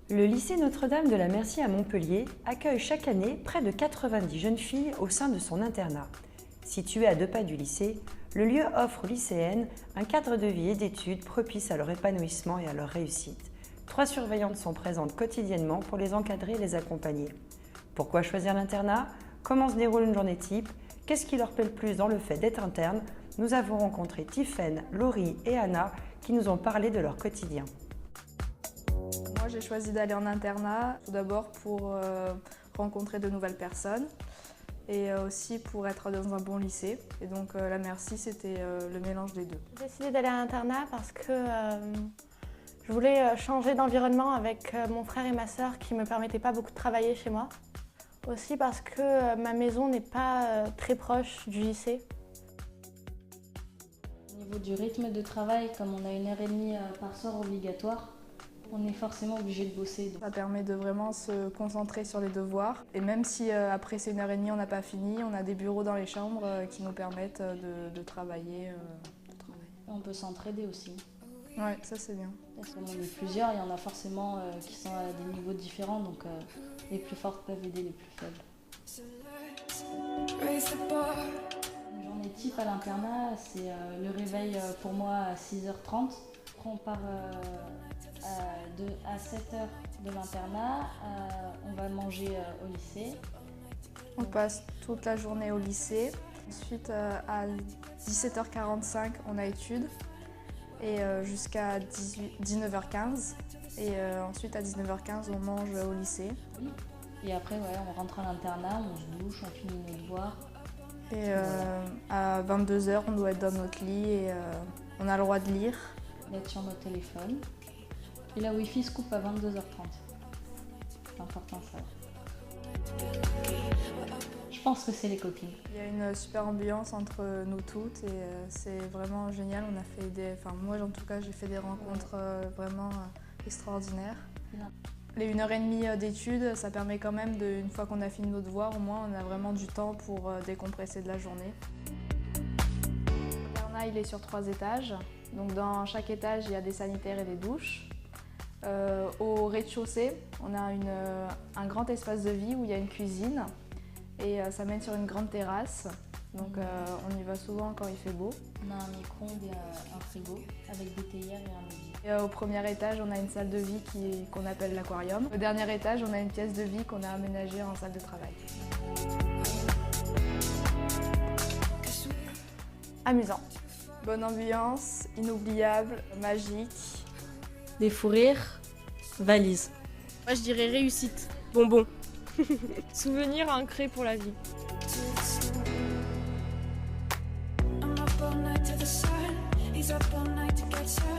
Le lycée Notre-Dame de la Merci à Montpellier accueille chaque année près de 90 jeunes filles au sein de son internat. Situé à 2 pas du lycée, le lieu offre aux lycéennes un cadre de vie et d'études propice à leur épanouissement et à leur réussite. 3 surveillantes sont présentes quotidiennement pour les encadrer et les accompagner. Pourquoi choisir l'internat? Comment se déroule une journée type? Qu'est-ce qui leur plaît le plus dans le fait d'être interne? Nous avons rencontré Tiffaine, Laurie et Anna qui nous ont parlé de leur quotidien. Moi, j'ai choisi d'aller en internat, tout d'abord pour rencontrer de nouvelles personnes et aussi pour être dans un bon lycée. Et donc la Merci, c'était le mélange des deux. J'ai décidé d'aller à l'internat parce que je voulais changer d'environnement avec mon frère et ma sœur qui ne me permettaient pas beaucoup de travailler chez moi. Aussi parce que ma maison n'est pas très proche du lycée. Au niveau du rythme de travail, comme on a 1h30 par soir obligatoire, on est forcément obligé de bosser. Ça permet de vraiment se concentrer sur les devoirs. Et même si après ces 1h30 on n'a pas fini, on a des bureaux dans les chambres qui nous permettent de travailler. On peut s'entraider aussi. Ouais, ça c'est bien. Parce qu'on est plusieurs, il y en a forcément qui sont à des niveaux différents, donc les plus fortes peuvent aider les plus faibles. Une journée type à l'internat, c'est le réveil pour moi à 6h30. Après on part à 7h de l'internat, on va manger au lycée. On passe toute la journée au lycée. Ensuite à 17h45 on a études. Et jusqu'à 19h15. Et ensuite à 19h15 on mange au lycée. Et après on rentre à l'internat, on se douche, on finit nos devoirs. Et à 22h on doit être dans notre lit et on a le droit de lire. D'être sur notre téléphone. Et la Wi-Fi se coupe à 22h30. C'est important ça. Je pense que c'est les copines. Il y a une super ambiance entre nous toutes et c'est vraiment génial. On a fait moi en tout cas j'ai fait des rencontres vraiment extraordinaires. Les 1h30 d'études, ça permet quand même, une fois qu'on a fini nos devoirs, au moins on a vraiment du temps pour décompresser de la journée. L'internat il est sur 3 étages, donc dans chaque étage il y a des sanitaires et des douches. Au rez-de-chaussée, on a un grand espace de vie où il y a une cuisine. Et ça mène sur une grande terrasse, donc on y va souvent quand il fait beau. On a un micro-ondes et un frigo avec des théières et un midi. Et au premier étage, on a une salle de vie qu'on appelle l'aquarium. Au dernier étage, on a une pièce de vie qu'on a aménagée en salle de travail. Amusant. Bonne ambiance, inoubliable, magique. Des fous rires, valise. Moi je dirais réussite, bonbon. Souvenir ancré pour la vie. I'm up all night to the sun. He's up all night to get some.